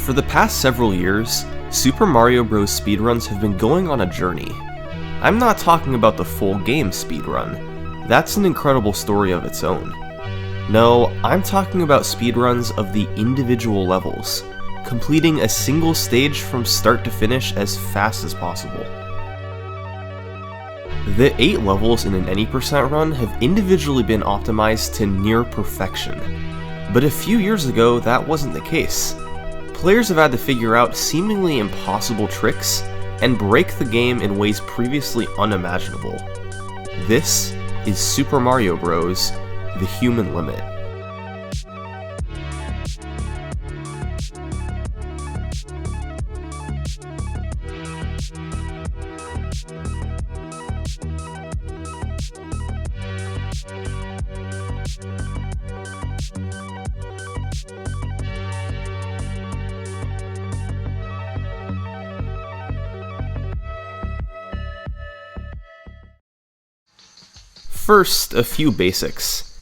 For the past several years, Super Mario Bros. Speedruns have been going on a journey. I'm not talking about the full game speedrun. That's an incredible story of its own. No, I'm talking about speedruns of the individual levels, completing a single stage from start to finish as fast as possible. The 8 levels in an any percent run have individually been optimized to near perfection, but a few years ago that wasn't the case. Players have had to figure out seemingly impossible tricks and break the game in ways previously unimaginable. This is Super Mario Bros. The Human Limit. First, a few basics.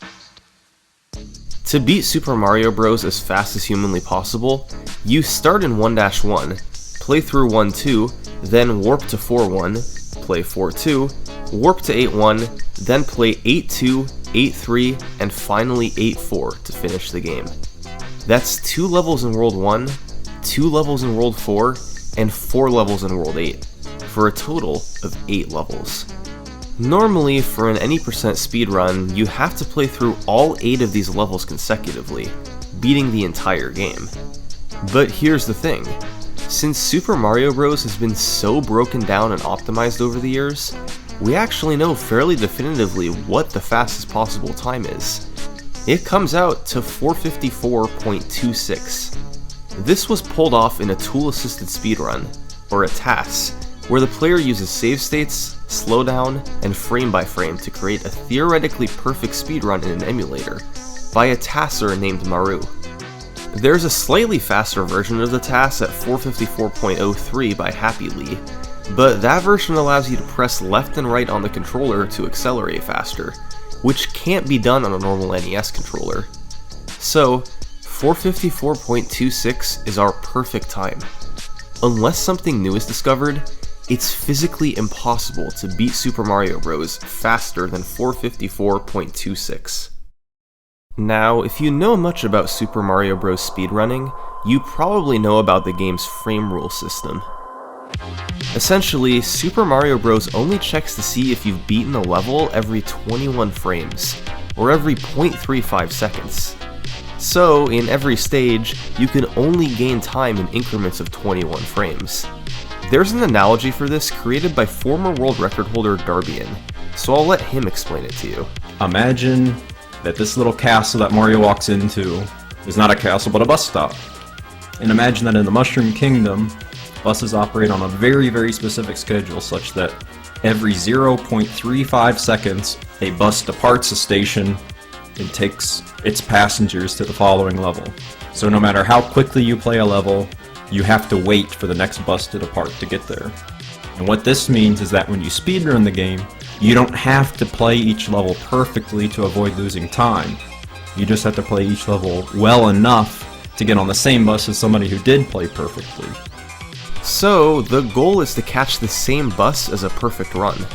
To beat Super Mario Bros. As fast as humanly possible, you start in 1-1, play through 1-2, then warp to 4-1, play 4-2, warp to 8-1, then play 8-2, 8-3, and finally 8-4 to finish the game. That's 2 levels in World 1, 2 levels in World 4, and 4 levels in World 8, for a total of 8 levels. Normally, for an any percent speedrun, you have to play through all 8 of these levels consecutively, beating the entire game. But here's the thing, since Super Mario Bros. Has been so broken down and optimized over the years, we actually know fairly definitively what the fastest possible time is. It comes out to 454.26. This was pulled off in a tool-assisted speedrun, or a TAS, where the player uses save states, slowdown, and frame by frame to create a theoretically perfect speedrun in an emulator, by a TASer named Maru. There's a slightly faster version of the TAS at 454.03 by Happy Lee, but that version allows you to press left and right on the controller to accelerate faster, which can't be done on a normal NES controller. So, 454.26 is our perfect time. Unless something new is discovered, it's physically impossible to beat Super Mario Bros. Faster than 454.26. Now, if you know much about Super Mario Bros. Speedrunning, you probably know about the game's frame rule system. Essentially, Super Mario Bros. Only checks to see if you've beaten a level every 21 frames, or every 0.35 seconds. So, in every stage, you can only gain time in increments of 21 frames. There's an analogy for this created by former world record holder Darbian, so I'll let him explain it to you. Imagine that this little castle that Mario walks into is not a castle but a bus stop. And imagine that in the Mushroom Kingdom, buses operate on a very, very specific schedule such that every 0.35 seconds a bus departs a station and takes its passengers to the following level. So no matter how quickly you play a level, you have to wait for the next bus to depart to get there. And what this means is that when you speedrun the game, you don't have to play each level perfectly to avoid losing time. You just have to play each level well enough to get on the same bus as somebody who did play perfectly. So, the goal is to catch the same bus as a perfect run.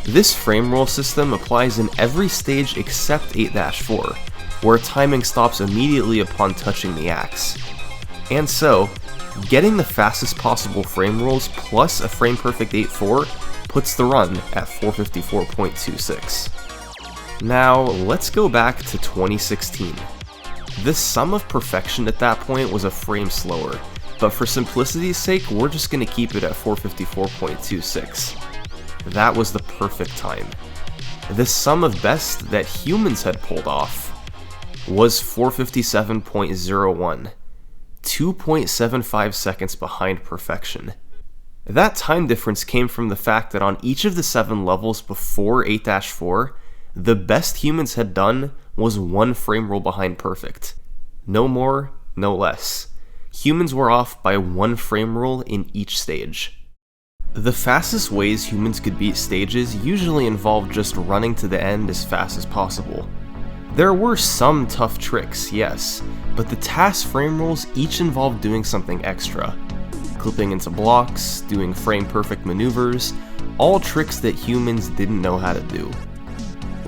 This frame roll system applies in every stage except 8-4, where timing stops immediately upon touching the axe. And so, getting the fastest possible frame rolls plus a frame perfect 8-4 puts the run at 454.26. Now, let's go back to 2016. The sum of perfection at that point was a frame slower, but for simplicity's sake, we're just going to keep it at 454.26. That was the perfect time. The sum of best that humans had pulled off was 457.01. 2.75 seconds behind perfection. That time difference came from the fact that on each of the 7 levels before 8-4, the best humans had done was 1 frame roll behind perfect. No more, no less. Humans were off by 1 frame roll in each stage. The fastest ways humans could beat stages usually involve just running to the end as fast as possible. There were some tough tricks, yes, but the TAS frame rules each involved doing something extra. Clipping into blocks, doing frame-perfect maneuvers, all tricks that humans didn't know how to do.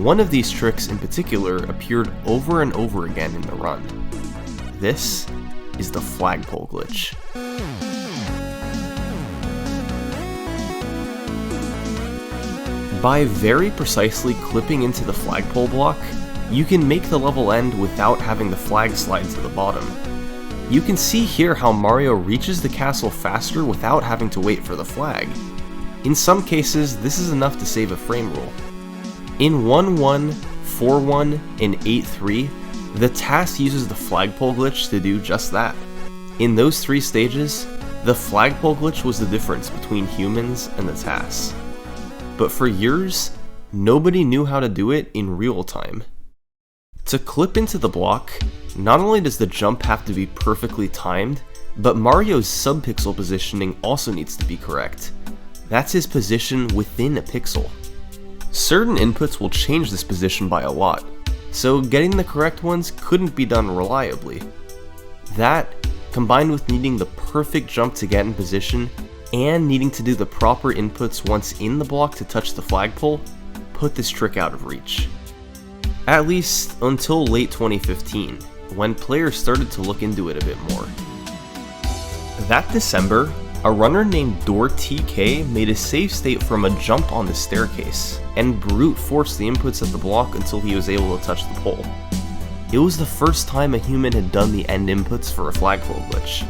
One of these tricks in particular appeared over and over again in the run. This is the flagpole glitch. By very precisely clipping into the flagpole block, you can make the level end without having the flag slide to the bottom. You can see here how Mario reaches the castle faster without having to wait for the flag. In some cases, this is enough to save a frame rule. In 1-1, 4-1, and 8-3, the TAS uses the flagpole glitch to do just that. In those three stages, the flagpole glitch was the difference between humans and the TAS. But for years, nobody knew how to do it in real time. To clip into the block, not only does the jump have to be perfectly timed, but Mario's subpixel positioning also needs to be correct. That's his position within a pixel. Certain inputs will change this position by a lot, so getting the correct ones couldn't be done reliably. That, combined with needing the perfect jump to get in position, and needing to do the proper inputs once in the block to touch the flagpole, put this trick out of reach. At least until late 2015, when players started to look into it a bit more. That December, a runner named DoorTK made a save state from a jump on the staircase, and brute forced the inputs of the block until he was able to touch the pole. It was the first time a human had done the end inputs for a flagpole glitch.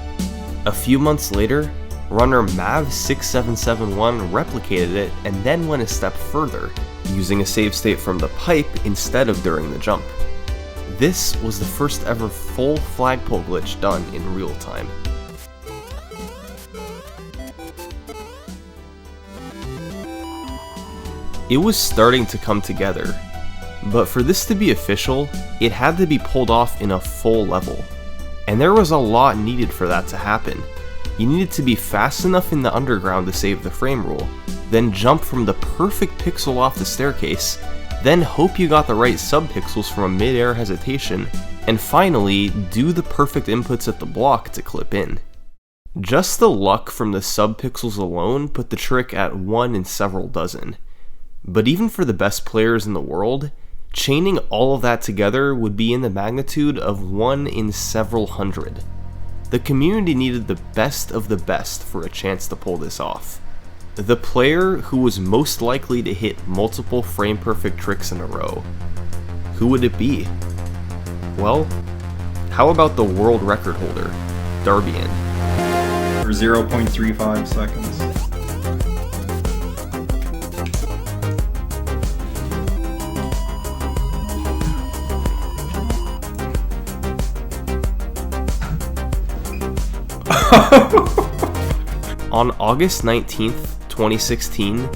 A few months later, runner Mav6771 replicated it and then went a step further, using a save state from the pipe instead of during the jump. This was the first ever full flagpole glitch done in real time. It was starting to come together, but for this to be official, it had to be pulled off in a full level. And there was a lot needed for that to happen. You needed to be fast enough in the underground to save the frame rule, then jump from the perfect pixel off the staircase, then hope you got the right subpixels from a mid-air hesitation, and finally do the perfect inputs at the block to clip in. Just the luck from the subpixels alone put the trick at 1 in several dozen. But even for the best players in the world, chaining all of that together would be in the magnitude of 1 in several hundred. The community needed the best of the best for a chance to pull this off. The player who was most likely to hit multiple frame-perfect tricks in a row. Who would it be? Well, how about the world record holder, Darbian? For 0.35 seconds. On August 19th, 2016,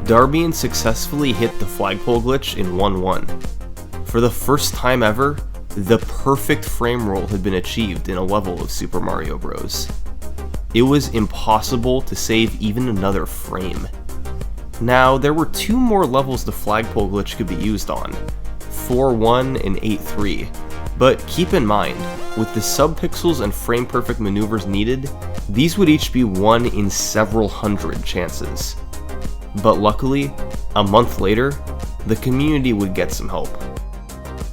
Darbian successfully hit the flagpole glitch in 1-1. For the first time ever, the perfect frame roll had been achieved in a level of Super Mario Bros. It was impossible to save even another frame. Now, there were 2 more levels the flagpole glitch could be used on, 4-1 and 8-3, but keep in mind, with the subpixels and frame-perfect maneuvers needed, these would each be 1 in several hundred chances. But luckily, a month later, the community would get some help.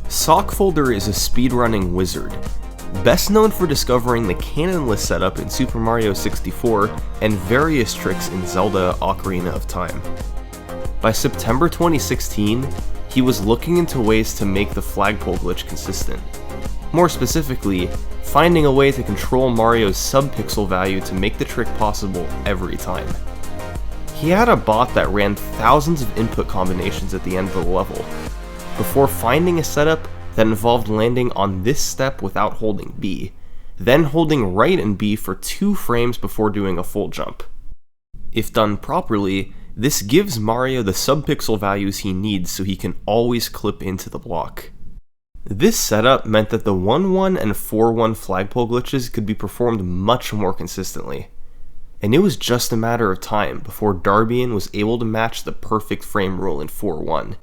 Sockfolder is a speedrunning wizard, best known for discovering the canonless setup in Super Mario 64 and various tricks in Zelda Ocarina of Time. By September 2016, he was looking into ways to make the flagpole glitch consistent. More specifically, finding a way to control Mario's subpixel value to make the trick possible every time. He had a bot that ran thousands of input combinations at the end of the level, before finding a setup that involved landing on this step without holding B, then holding right and B for 2 frames before doing a full jump. If done properly, this gives Mario the subpixel values he needs so he can always clip into the block. This setup meant that the 1-1 and 4-1 flagpole glitches could be performed much more consistently. And it was just a matter of time before Darbian was able to match the perfect frame rule in 4-1.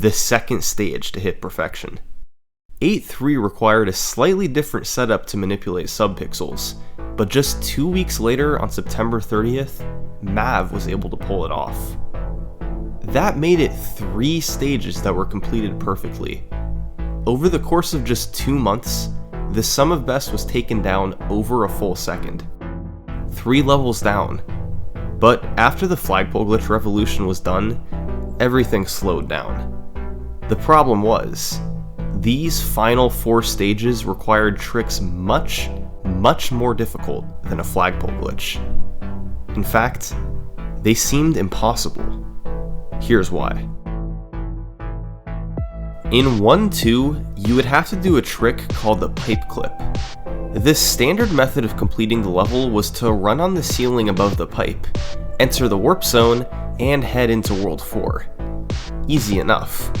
the second stage to hit perfection. 8.3 required a slightly different setup to manipulate subpixels, but just 2 weeks later, on September 30th, Mav was able to pull it off. That made it 3 stages that were completed perfectly. Over the course of just 2 months, the sum of best was taken down over a full second. 3 levels down. But after the flagpole glitch revolution was done, everything slowed down. The problem was, these final 4 stages required tricks much more difficult than a flagpole glitch. In fact, they seemed impossible. Here's why. In 1-2, you would have to do a trick called the pipe clip. This standard method of completing the level was to run on the ceiling above the pipe, enter the warp zone, and head into World 4. Easy enough.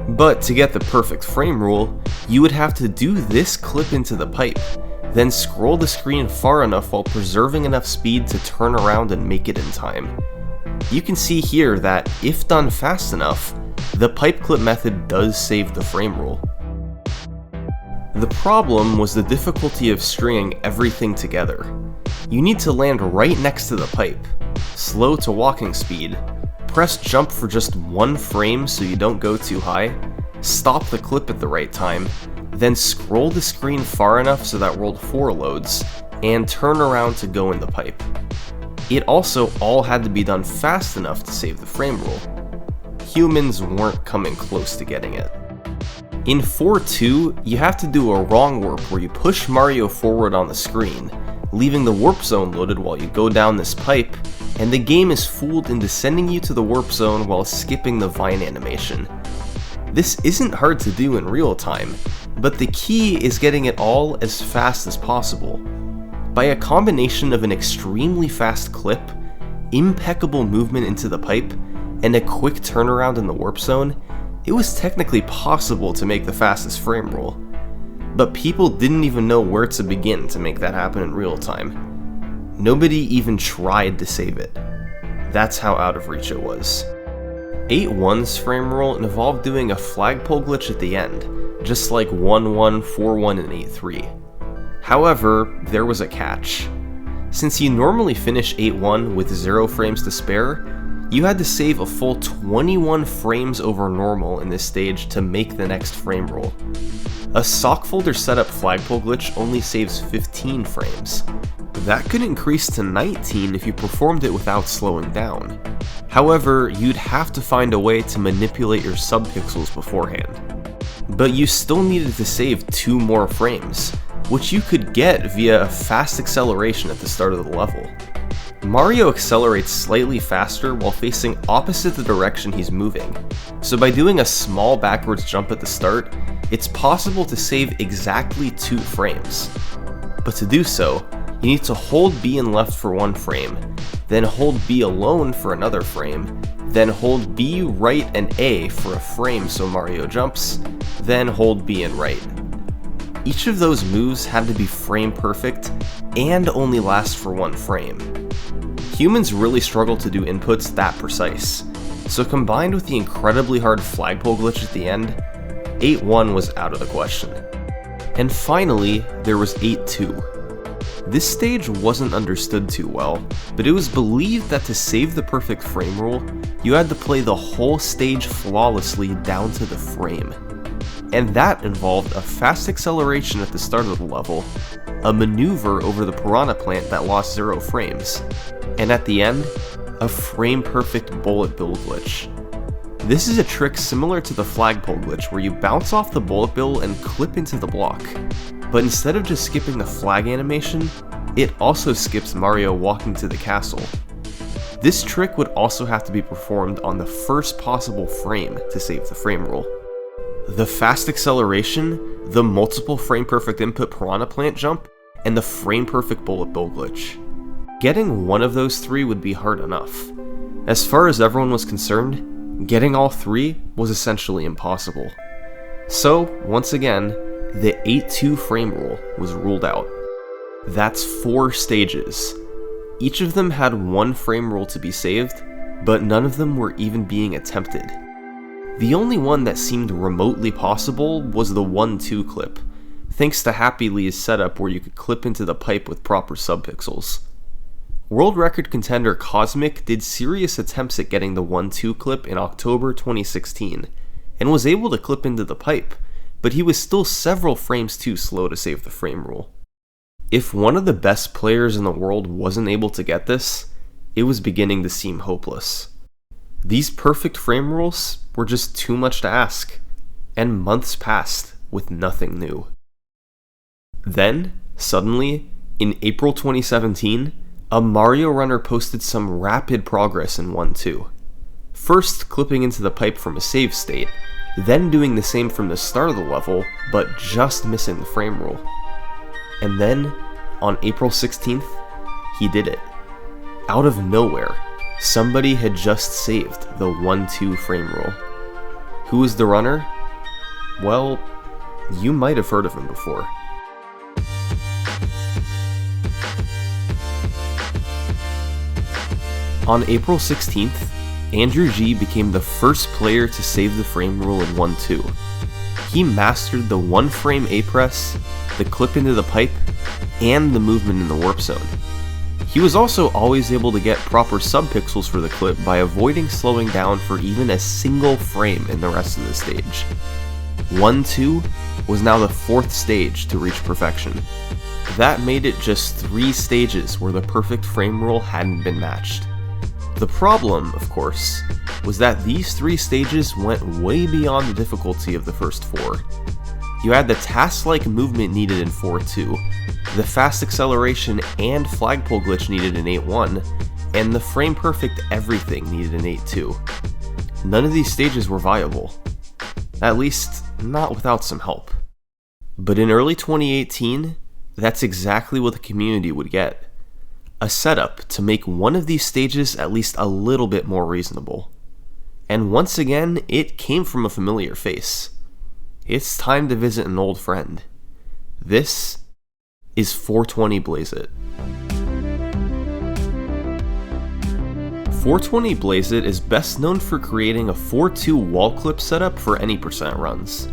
But to get the perfect frame rule, you would have to do this clip into the pipe, then scroll the screen far enough while preserving enough speed to turn around and make it in time. You can see here that, if done fast enough, the pipe clip method does save the frame rule. The problem was the difficulty of stringing everything together. You need to land right next to the pipe, slow to walking speed, press jump for just 1 frame so you don't go too high, stop the clip at the right time, then scroll the screen far enough so that World 4 loads, and turn around to go in the pipe. It also all had to be done fast enough to save the frame rule. Humans weren't coming close to getting it. In 4.2, you have to do a wrong warp where you push Mario forward on the screen, leaving the warp zone loaded while you go down this pipe, and the game is fooled into sending you to the warp zone while skipping the vine animation. This isn't hard to do in real time, but the key is getting it all as fast as possible. By a combination of an extremely fast clip, impeccable movement into the pipe, and a quick turnaround in the warp zone, it was technically possible to make the fastest frame rule. But people didn't even know where to begin to make that happen in real time. Nobody even tried to save it. That's how out of reach it was. 8.1's frame rule involved doing a flagpole glitch at the end, just like 1.1, 4.1, and 8.3. However, there was a catch. Since you normally finish 8.1 with 0 frames to spare, you had to save a full 21 frames over normal in this stage to make the next frame rule. A sock folder setup flagpole glitch only saves 15 frames. That could increase to 19 if you performed it without slowing down. However, you'd have to find a way to manipulate your subpixels beforehand. But you still needed to save 2 more frames, which you could get via a fast acceleration at the start of the level. Mario accelerates slightly faster while facing opposite the direction he's moving, so by doing a small backwards jump at the start, it's possible to save exactly 2 frames. But to do so, you need to hold B and left for 1 frame, then hold B alone for another frame, then hold B, right, and A for a frame so Mario jumps, then hold B and right. Each of those moves had to be frame perfect and only last for 1 frame. Humans really struggle to do inputs that precise, so combined with the incredibly hard flagpole glitch at the end, 8.1 was out of the question. And finally, there was 8.2. This stage wasn't understood too well, but it was believed that to save the perfect frame rule, you had to play the whole stage flawlessly down to the frame. And that involved a fast acceleration at the start of the level, a maneuver over the piranha plant that lost 0 frames, and at the end, a frame-perfect bullet bill glitch. This is a trick similar to the flagpole glitch where you bounce off the bullet bill and clip into the block, but instead of just skipping the flag animation, it also skips Mario walking to the castle. This trick would also have to be performed on the first possible frame to save the frame rule. The fast acceleration, the multiple frame-perfect input piranha plant jump, and the frame-perfect bullet bill glitch. Getting one of those 3 would be hard enough. As far as everyone was concerned, getting all 3 was essentially impossible. So, once again, the 8.2 frame rule was ruled out. That's 4 stages. Each of them had 1 frame rule to be saved, but none of them were even being attempted. The only one that seemed remotely possible was the 1-2 clip, thanks to Happy Lee's setup where you could clip into the pipe with proper subpixels. World record contender Cosmic did serious attempts at getting the 1-2 clip in October 2016, and was able to clip into the pipe, but he was still several frames too slow to save the frame rule. If one of the best players in the world wasn't able to get this, it was beginning to seem hopeless. These perfect frame rules were just too much to ask, and months passed with nothing new. Then, suddenly, in April 2017, a Mario runner posted some rapid progress in 1-2. First clipping into the pipe from a save state, then doing the same from the start of the level, but just missing the frame rule. And then, on April 16th, he did it. Out of nowhere, somebody had just saved the 1-2 frame rule. Who was the runner? Well, you might have heard of him before. On April 16th, Andrew G became the first player to save the frame rule in 1-2. He mastered the 1-frame A-press, the clip into the pipe, and the movement in the warp zone. He was also always able to get proper subpixels for the clip by avoiding slowing down for even a single frame in the rest of the stage. 1-2 was now the 4th stage to reach perfection. That made it just 3 stages where the perfect frame rule hadn't been matched. The problem, of course, was that these 3 stages went way beyond the difficulty of the first 4. You had the task-like movement needed in 4-2, the fast acceleration and flagpole glitch needed in 8-1, and the frame-perfect everything needed in 8-2. None of these stages were viable. At least, not without some help. But in early 2018, that's exactly what the community would get. A setup to make one of these stages at least a little bit more reasonable. And once again, it came from a familiar face. It's time to visit an old friend. This is 420 Blaze It. 420 Blaze It is best known for creating a 4-2 wall clip setup for any percent runs.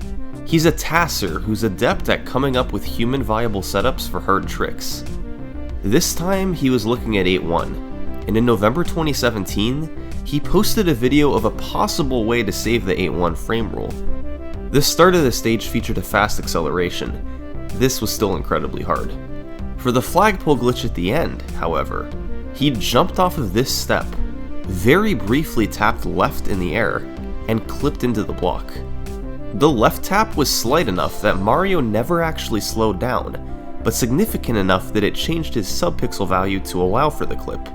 He's a tasser who's adept at coming up with human viable setups for hard tricks. This time he was looking at 8-1, and in November 2017, he posted a video of a possible way to save the 8-1 frame rule. The start of the stage featured a fast acceleration. This was still incredibly hard. For the flagpole glitch at the end, however, he jumped off of this step, very briefly tapped left in the air, and clipped into the block. The left tap was slight enough that Mario never actually slowed down, but significant enough that it changed his subpixel value to allow for the clip.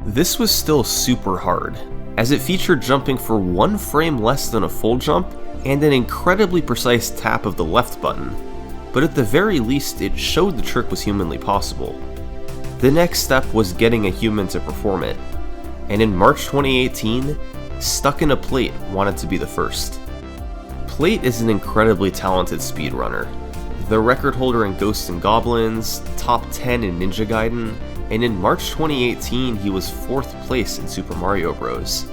This was still super hard, as it featured jumping for 1 frame less than a full jump and an incredibly precise tap of the left button, but at the very least it showed the trick was humanly possible. The next step was getting a human to perform it, and in March 2018, Stuck in a Plate wanted to be the first. Plate is an incredibly talented speedrunner, the record holder in Ghosts and Goblins, top 10 in Ninja Gaiden, and in March 2018 he was 4th place in Super Mario Bros.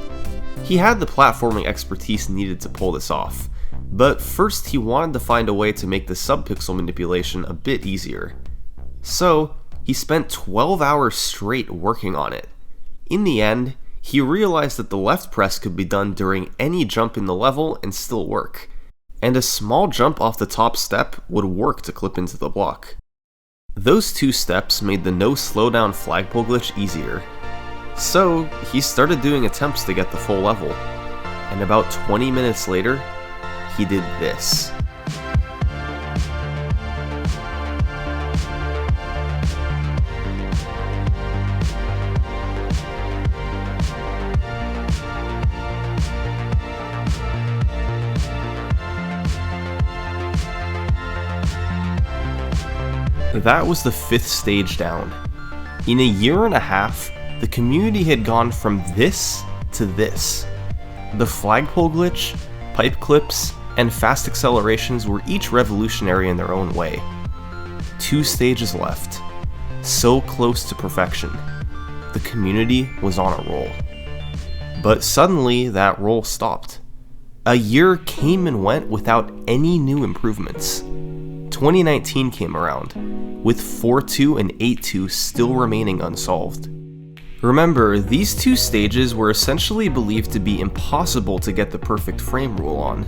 He had the platforming expertise needed to pull this off, but first he wanted to find a way to make the subpixel manipulation a bit easier. So, he spent 12 hours straight working on it. In the end, he realized that the left press could be done during any jump in the level and still work, and a small jump off the top step would work to clip into the block. Those 2 steps made the no slowdown flagpole glitch easier. So, he started doing attempts to get the full level, and about 20 minutes later, he did this. That was the 5th stage down. In a year and a half, the community had gone from this to this. The flagpole glitch, pipe clips, and fast accelerations were each revolutionary in their own way. 2 stages left. So close to perfection. The community was on a roll. But suddenly, that roll stopped. A year came and went without any new improvements. 2019 came around, with 4.2 and 8.2 still remaining unsolved. Remember, these two stages were essentially believed to be impossible to get the perfect frame rule on.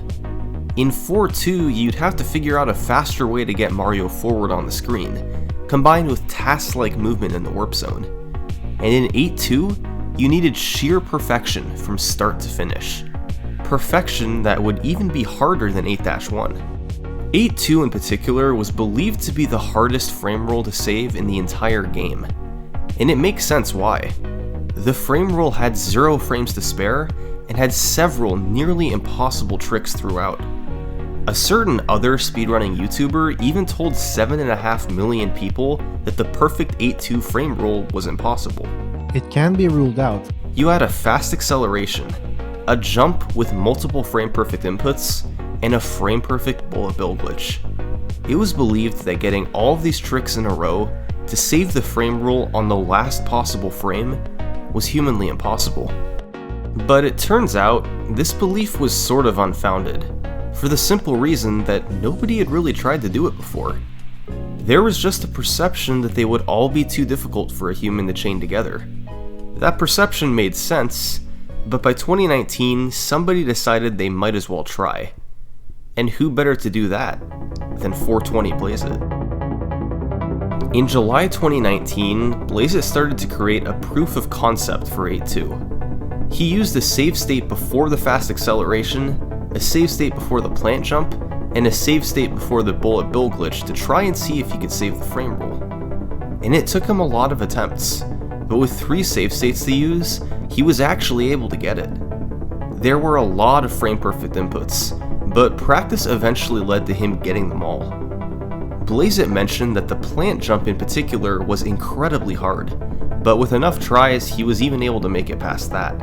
In 4.2, you'd have to figure out a faster way to get Mario forward on the screen, combined with task-like movement in the warp zone. And in 8.2, you needed sheer perfection from start to finish. Perfection that would even be harder than 8-1. 8.2 in particular was believed to be the hardest frame rule to save in the entire game. And it makes sense why. The frame rule had 0 frames to spare and had several nearly impossible tricks throughout. A certain other speedrunning YouTuber even told 7.5 million people that the perfect 8.2 frame rule was impossible. It can be ruled out. You had a fast acceleration, a jump with multiple frame-perfect inputs, and a frame-perfect bullet bill glitch. It was believed that getting all of these tricks in a row to save the frame rule on the last possible frame was humanly impossible. But it turns out, this belief was sort of unfounded, for the simple reason that nobody had really tried to do it before. There was just a perception that they would all be too difficult for a human to chain together. That perception made sense, but by 2019, somebody decided they might as well try. And who better to do that than 420 Blazeit? In July 2019, Blazeit started to create a proof of concept for 8.2. He used a save state before the fast acceleration, a save state before the plant jump, and a save state before the bullet bill glitch to try and see if he could save the frame rule. And it took him a lot of attempts, but with 3 save states to use, he was actually able to get it. There were a lot of frame-perfect inputs, but practice eventually led to him getting them all. Blazeit mentioned that the plant jump in particular was incredibly hard, but with enough tries he was even able to make it past that.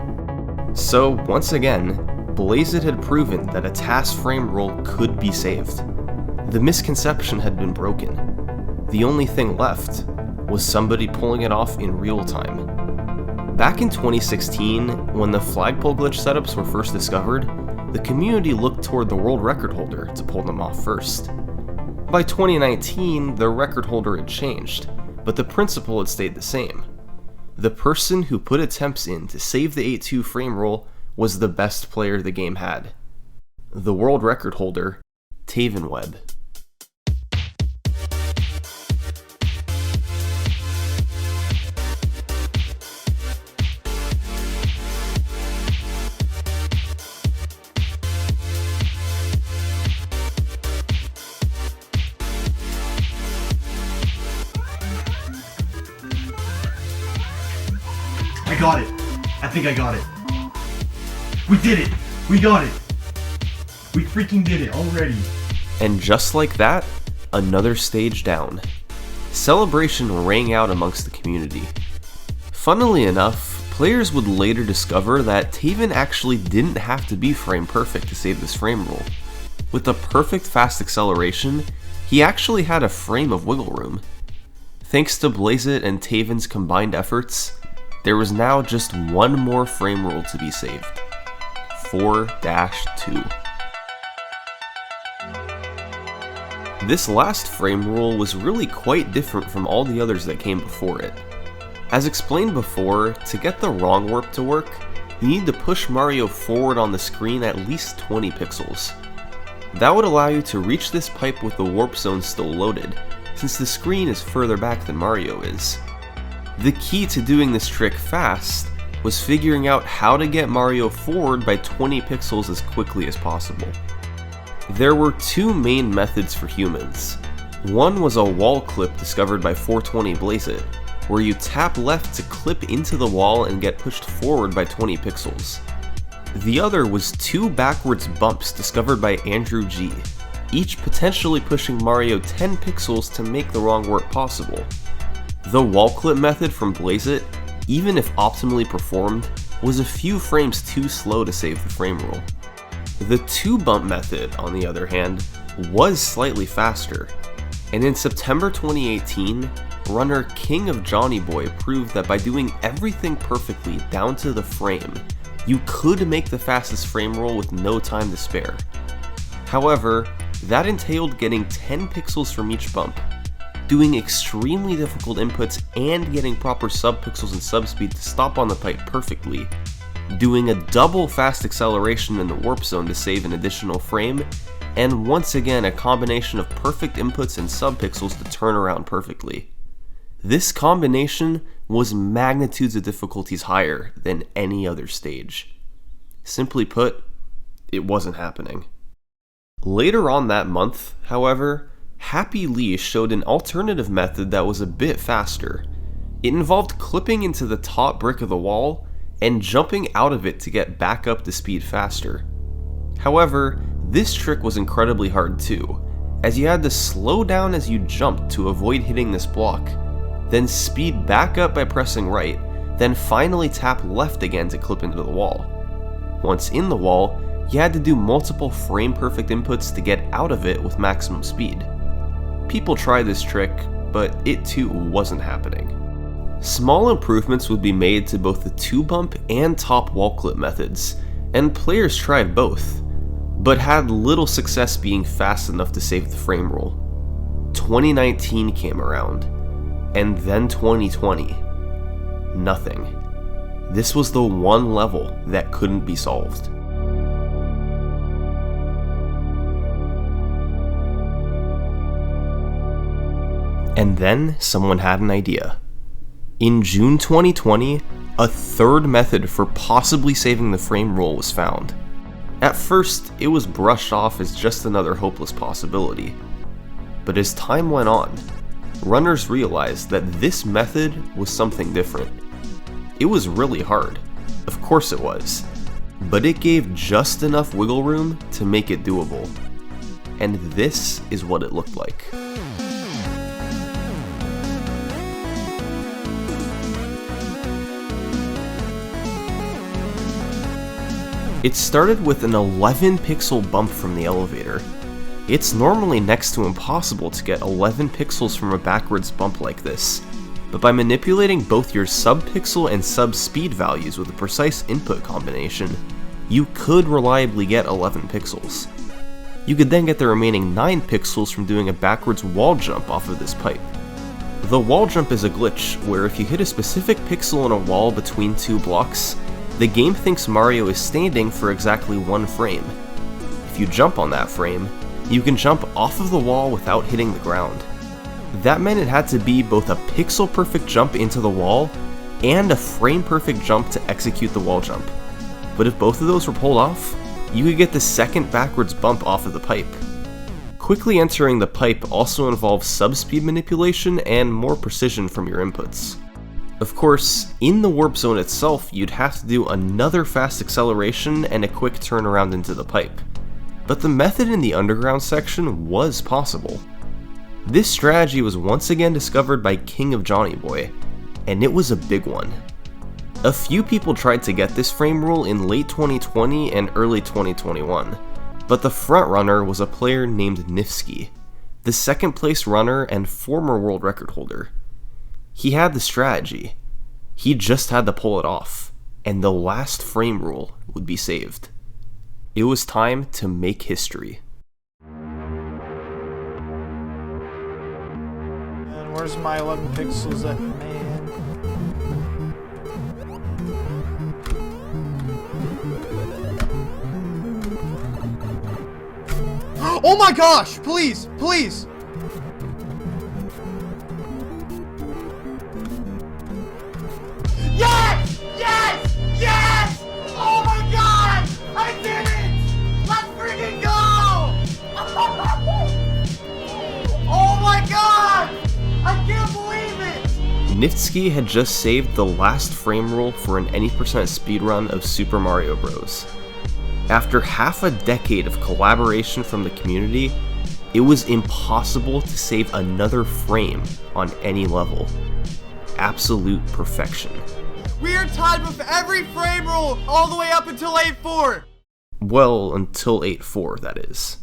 So once again, Blazeit had proven that a task frame rule could be saved. The misconception had been broken. The only thing left was somebody pulling it off in real time. Back in 2016, when the flagpole glitch setups were first discovered, the community looked toward the world record holder to pull them off first. By 2019, the record holder had changed, but the principle had stayed the same. The person who put attempts in to save the 8.2 frame rule was the best player the game had. The world record holder, Taven Webb. I got it. I think I got it. We did it. We got it. We freaking did it already. And just like that, another stage down. Celebration rang out amongst the community. Funnily enough, players would later discover that Taven actually didn't have to be frame perfect to save this frame rule. With the perfect fast acceleration, he actually had a frame of wiggle room. Thanks to Blazeit and Taven's combined efforts, there was now just one more frame rule to be saved. 4-2. This last frame rule was really quite different from all the others that came before it. As explained before, to get the wrong warp to work, you need to push Mario forward on the screen at least 20 pixels. That would allow you to reach this pipe with the warp zone still loaded, since the screen is further back than Mario is. The key to doing this trick fast was figuring out how to get Mario forward by 20 pixels as quickly as possible. There were 2 main methods for humans. One was a wall clip discovered by 420 Blazeit, where you tap left to clip into the wall and get pushed forward by 20 pixels. The other was 2 backwards bumps discovered by Andrew G, each potentially pushing Mario 10 pixels to make the wrong warp possible. The wall clip method from Blazeit, even if optimally performed, was a few frames too slow to save the frame rule. The 2 bump method, on the other hand, was slightly faster, and in September 2018, runner King of Johnny Boy proved that by doing everything perfectly down to the frame, you could make the fastest frame roll with no time to spare. However, that entailed getting 10 pixels from each bump, doing extremely difficult inputs and getting proper subpixels and subspeed to stop on the pipe perfectly, doing a double fast acceleration in the warp zone to save an additional frame, and once again a combination of perfect inputs and subpixels to turn around perfectly. This combination was magnitudes of difficulties higher than any other stage. Simply put, it wasn't happening. Later on that month, however, Happy Lee showed an alternative method that was a bit faster. It involved clipping into the top brick of the wall and jumping out of it to get back up to speed faster. However, this trick was incredibly hard too, as you had to slow down as you jumped to avoid hitting this block, then speed back up by pressing right, then finally tap left again to clip into the wall. Once in the wall, you had to do multiple frame-perfect inputs to get out of it with maximum speed. People tried this trick, but it too wasn't happening. Small improvements would be made to both the 2-bump and top wall clip methods, and players tried both, but had little success being fast enough to save the frame roll. 2019 came around, and then 2020. Nothing. This was the one level that couldn't be solved. And then someone had an idea. In June 2020, a third method for possibly saving the frame roll was found. At first, it was brushed off as just another hopeless possibility. But as time went on, runners realized that this method was something different. It was really hard, of course it was, but it gave just enough wiggle room to make it doable. And this is what it looked like. It started with an 11 pixel bump from the elevator. It's normally next to impossible to get 11 pixels from a backwards bump like this, but by manipulating both your subpixel and subspeed values with a precise input combination, you could reliably get 11 pixels. You could then get the remaining 9 pixels from doing a backwards wall jump off of this pipe. The wall jump is a glitch where if you hit a specific pixel in a wall between two blocks, the game thinks Mario is standing for exactly one frame. If you jump on that frame, you can jump off of the wall without hitting the ground. That meant it had to be both a pixel-perfect jump into the wall and a frame-perfect jump to execute the wall jump. But if both of those were pulled off, you could get the second backwards bump off of the pipe. Quickly entering the pipe also involves subspeed manipulation and more precision from your inputs. Of course, in the warp zone itself, you'd have to do another fast acceleration and a quick turnaround into the pipe. But the method in the underground section was possible. This strategy was once again discovered by King of Johnny Boy, and it was a big one. A few people tried to get this frame rule in late 2020 and early 2021, but the frontrunner was a player named Nifsky, the second place runner and former world record holder. He had the strategy. He just had to pull it off, and the last frame rule would be saved. It was time to make history. And where's my 11 pixels at, man? Oh my gosh! Please! Please! Yes! Yes! Yes! Oh my god! I did it! Let's freaking go! Oh my god! I can't believe it! Nifsky had just saved the last frame rule for an any % speedrun of Super Mario Bros. After half a decade of collaboration from the community, it was impossible to save another frame on any level. Absolute perfection. We are tied with every frame rule all the way up until 8-4! Well, until 8-4, that is.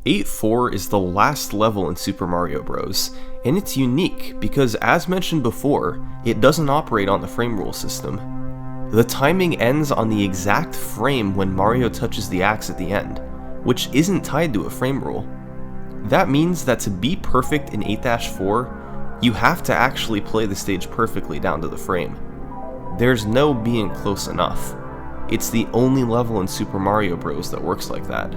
8-4 is the last level in Super Mario Bros., and it's unique because, as mentioned before, it doesn't operate on the frame rule system. The timing ends on the exact frame when Mario touches the axe at the end, which isn't tied to a frame rule. That means that to be perfect in 8-4, you have to actually play the stage perfectly down to the frame. There's no being close enough. It's the only level in Super Mario Bros. That works like that.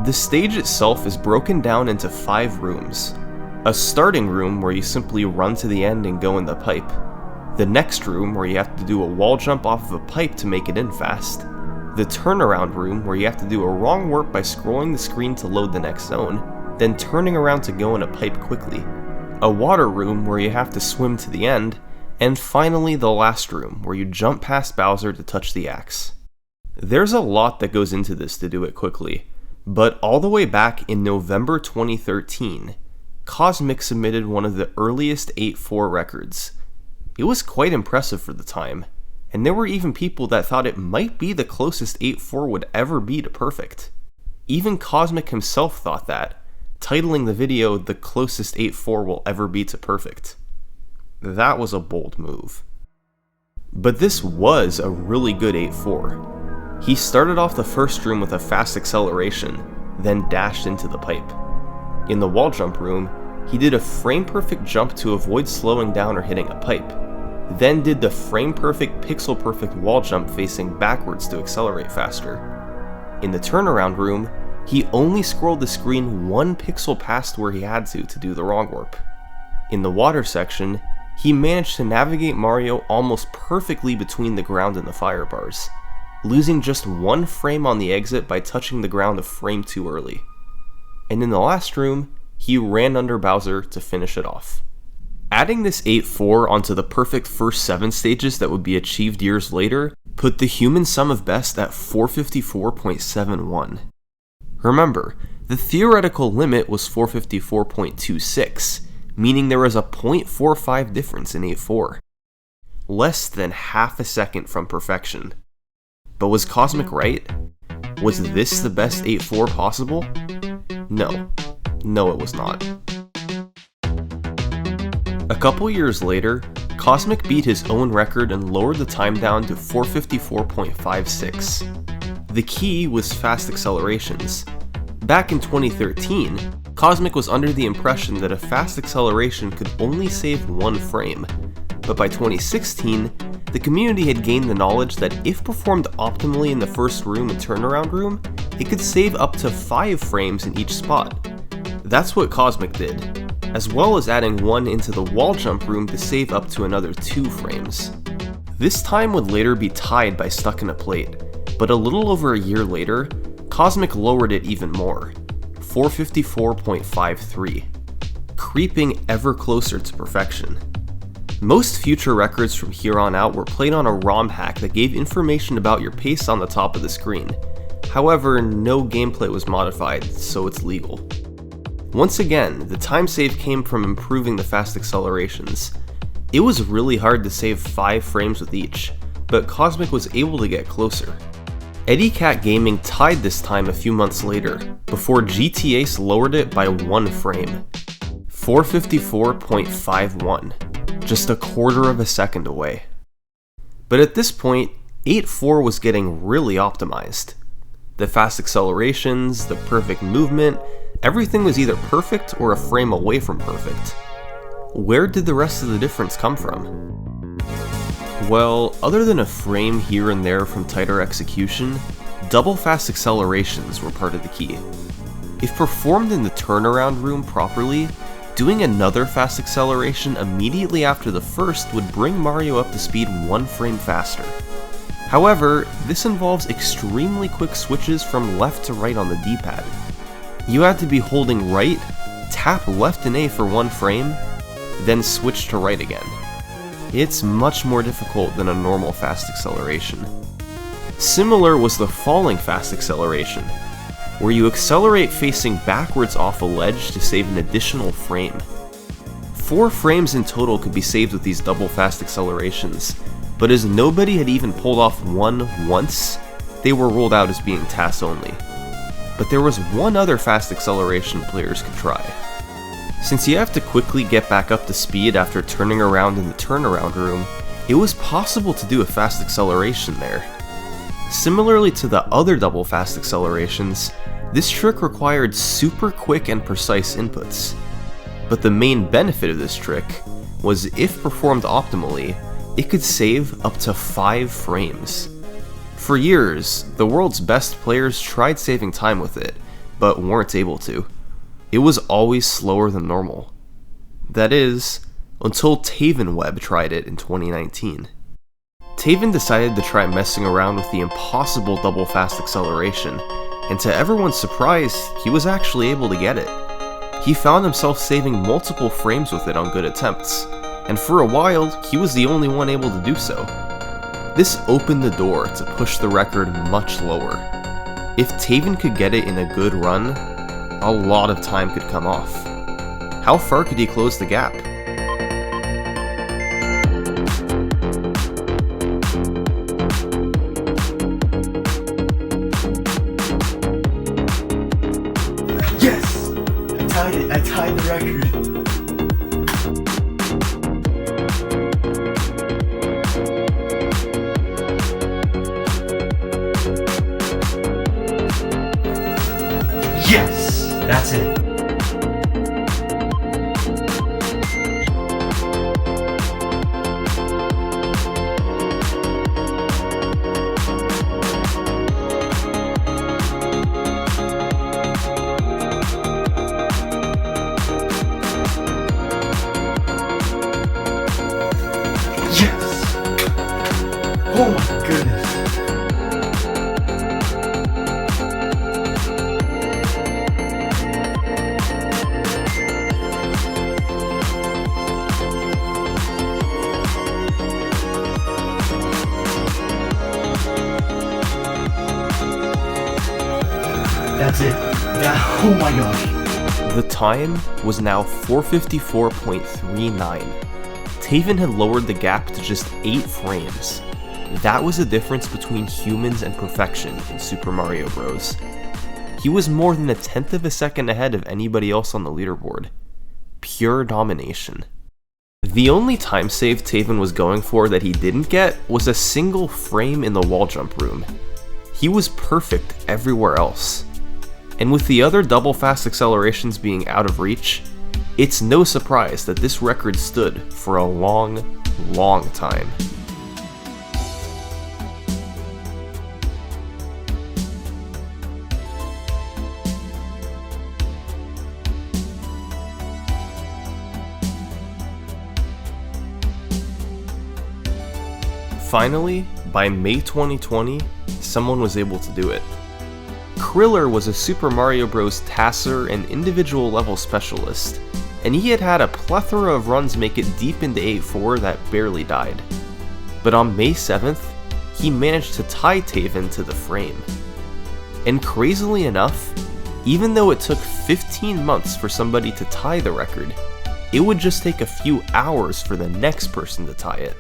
The stage itself is broken down into 5 rooms. A starting room where you simply run to the end and go in the pipe. The next room where you have to do a wall jump off of a pipe to make it in fast. The turnaround room where you have to do a wrong warp by scrolling the screen to load the next zone, then turning around to go in a pipe quickly. A water room where you have to swim to the end, and finally the last room where you jump past Bowser to touch the axe. There's a lot that goes into this to do it quickly, but all the way back in November 2013, Cosmic submitted one of the earliest 8-4 records. It was quite impressive for the time, and there were even people that thought it might be the closest 8-4 would ever be to perfect. Even Cosmic himself thought that, titling the video "The Closest 8-4 Will Ever Be to Perfect." That was a bold move. But this was a really good 8-4. He started off the first room with a fast acceleration, then dashed into the pipe. In the wall jump room, he did a frame-perfect jump to avoid slowing down or hitting a pipe, then did the frame-perfect, pixel-perfect wall jump facing backwards to accelerate faster. In the turnaround room, he only scrolled the screen 1 pixel past where he had to do the wrong warp. In the water section, he managed to navigate Mario almost perfectly between the ground and the fire bars, losing just 1 frame on the exit by touching the ground a frame too early. And in the last room, he ran under Bowser to finish it off. Adding this 8-4 onto the perfect first 7 stages that would be achieved years later put the human sum of best at 454.71. Remember, the theoretical limit was 454.26, meaning there was a 0.45 difference in 8-4. Less than half a second from perfection. But was Cosmic right? Was this the best 8-4 possible? No. No, it was not. A couple years later, Cosmic beat his own record and lowered the time down to 454.56. The key was fast accelerations. Back in 2013, Cosmic was under the impression that a fast acceleration could only save 1 frame, but by 2016, the community had gained the knowledge that if performed optimally in the first room and turnaround room, it could save up to 5 frames in each spot. That's what Cosmic did, as well as adding 1 into the wall jump room to save up to another 2 frames. This time would later be tied by Stuck in a Plate, but a little over a year later, Cosmic lowered it even more, 454.53, creeping ever closer to perfection. Most future records from here on out were played on a ROM hack that gave information about your pace on the top of the screen. However, no gameplay was modified, so it's legal. Once again, the time save came from improving the fast accelerations. It was really hard to save 5 frames with each, but Cosmic was able to get closer. Eddie Cat Gaming tied this time a few months later, before GTAce lowered it by 1 frame. 454.51, just a quarter of a second away. But at this point, 8-4 was getting really optimized. The fast accelerations, the perfect movement, everything was either perfect or a frame away from perfect. Where did the rest of the difference come from? Well, other than a frame here and there from tighter execution, double fast accelerations were part of the key. If performed in the turnaround room properly, doing another fast acceleration immediately after the first would bring Mario up to speed 1 frame faster. However, this involves extremely quick switches from left to right on the D-pad. You had to be holding right, tap left and A for 1 frame, then switch to right again. It's much more difficult than a normal fast acceleration. Similar was the falling fast acceleration, where you accelerate facing backwards off a ledge to save an additional frame. 4 frames in total could be saved with these double fast accelerations, but as nobody had even pulled off one once, they were ruled out as being TAS only. But there was one other fast acceleration players could try. Since you have to quickly get back up to speed after turning around in the turnaround room, it was possible to do a fast acceleration there. Similarly to the other double fast accelerations, this trick required super quick and precise inputs. But the main benefit of this trick was, if performed optimally, it could save up to 5 frames. For years, the world's best players tried saving time with it, but weren't able to. It was always slower than normal. That is, until Tavenweb tried it in 2019. Taven decided to try messing around with the impossible double fast acceleration, and to everyone's surprise, he was actually able to get it. He found himself saving multiple frames with it on good attempts, and for a while, he was the only one able to do so. This opened the door to push the record much lower. If Taven could get it in a good run, a lot of time could come off. How far could he close the gap? Yes! I tied the record. Yes! That's it. Yes! Oh my goodness. That's it. Oh my gosh. The time was now 454.39. Taven had lowered the gap to just 8 frames. That was the difference between humans and perfection in Super Mario Bros. He was more than 1/10 of a second ahead of anybody else on the leaderboard. Pure domination. The only time save Taven was going for that he didn't get was a single frame in the wall jump room. He was perfect everywhere else. And with the other double fast accelerations being out of reach, it's no surprise that this record stood for a long, long time. Finally, by May 2020, someone was able to do it. Kriller was a Super Mario Bros. Tasser and individual level specialist, and he had had a plethora of runs make it deep into 8-4 that barely died. But on May 7th, he managed to tie Taven to the frame. And crazily enough, even though it took 15 months for somebody to tie the record, it would just take a few hours for the next person to tie it.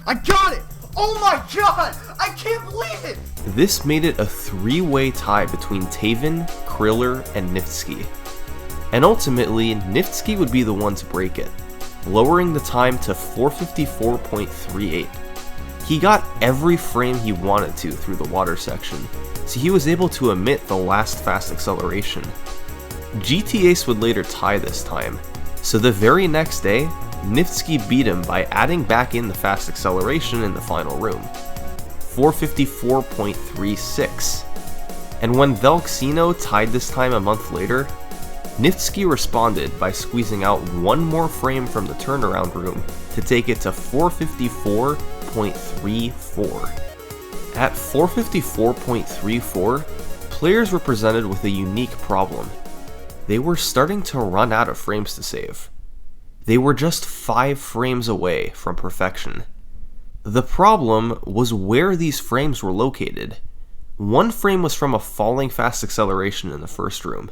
I got it! Oh my god! I can't believe it! This made it a 3-way tie between Taven, Kriller, and Niftsky. And ultimately, Niftsky would be the one to break it, lowering the time to 454.38. He got every frame he wanted to through the water section, so he was able to omit the last fast acceleration. GTAce would later tie this time, so the very next day, Niftsky beat him by adding back in the fast acceleration in the final room, 454.36. And when Velxino tied this time a month later, Niftsky responded by squeezing out one more frame from the turnaround room to take it to 454.34. At 454.34, players were presented with a unique problem. They were starting to run out of frames to save. They were just 5 frames away from perfection. The problem was where these frames were located. One frame was from a falling fast acceleration in the first room.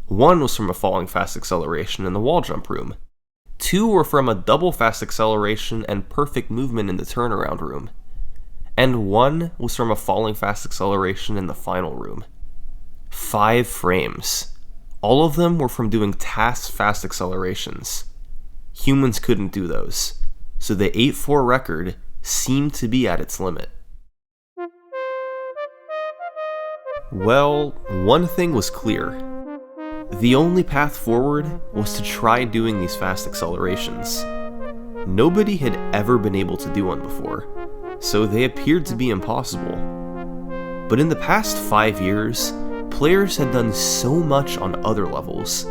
One was from a falling fast acceleration in the wall jump room. 2 were from a double fast acceleration and perfect movement in the turnaround room. And 1 was from a falling fast acceleration in the final room. 5 frames. All of them were from doing TAS fast accelerations. Humans couldn't do those, so the 8-4 record seemed to be at its limit. Well, one thing was clear. The only path forward was to try doing these fast accelerations. Nobody had ever been able to do one before, so they appeared to be impossible. But in the past 5 years, players had done so much on other levels.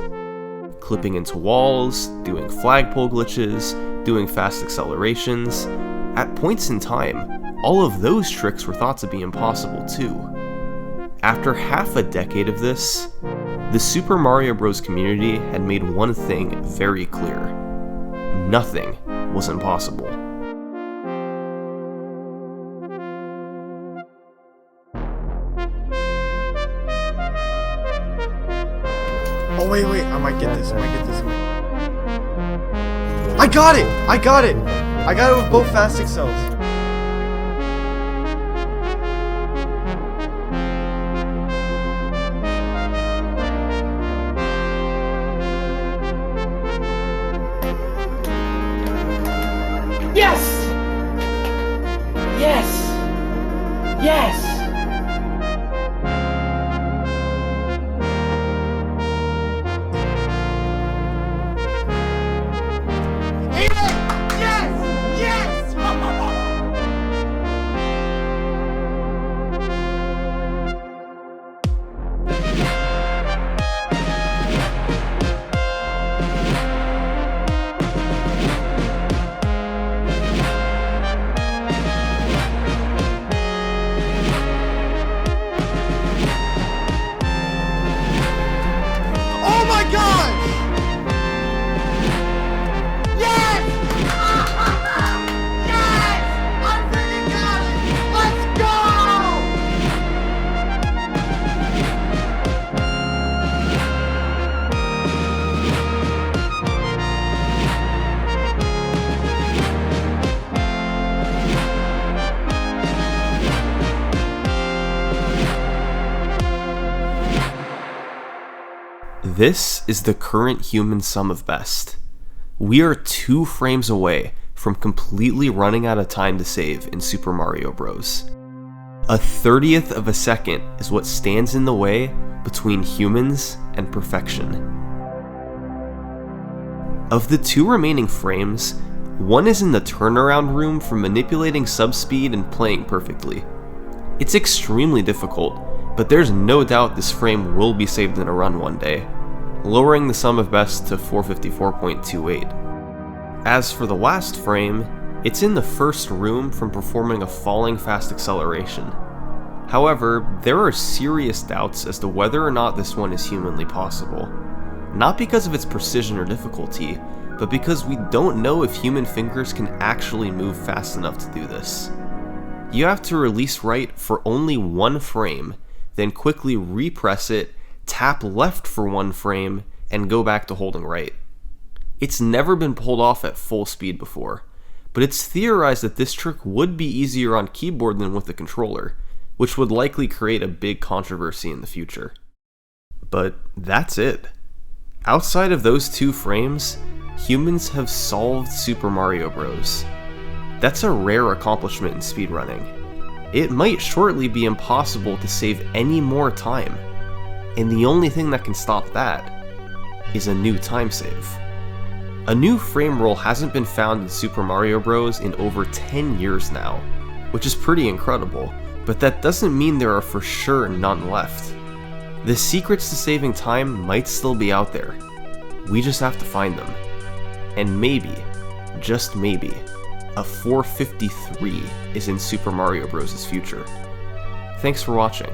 Clipping into walls, doing flagpole glitches, doing fast accelerations. At points in time, all of those tricks were thought to be impossible too. After half a decade of this, the Super Mario Bros. Community had made one thing very clear. Nothing was impossible. Oh wait, I might get this. I got it! I got it with both fast accels. Yes! Yes! Yes! Oh my god! Yes! Yes! I freaking got it! Let's go! This is the current human sum of best. We are 2 frames away from completely running out of time to save in Super Mario Bros. A 30th of a second is what stands in the way between humans and perfection. Of the 2 remaining frames, one is in the turnaround room for manipulating subspeed and playing perfectly. It's extremely difficult, but there's no doubt this frame will be saved in a run one day, lowering the sum of best to 454.28. As for the last frame, it's in the first room from performing a falling fast acceleration. However, there are serious doubts as to whether or not this one is humanly possible. Not because of its precision or difficulty, but because we don't know if human fingers can actually move fast enough to do this. You have to release right for only 1 frame, then quickly repress it, tap left for 1 frame, and go back to holding right. It's never been pulled off at full speed before, but it's theorized that this trick would be easier on keyboard than with the controller, which would likely create a big controversy in the future. But that's it. Outside of those 2 frames, humans have solved Super Mario Bros. That's a rare accomplishment in speedrunning. It might shortly be impossible to save any more time, and the only thing that can stop that is a new time save. A new frame rule hasn't been found in Super Mario Bros. In over 10 years now, which is pretty incredible, but that doesn't mean there are for sure none left. The secrets to saving time might still be out there. We just have to find them. And maybe, just maybe, a 453 is in Super Mario Bros.' future. Thanks for watching.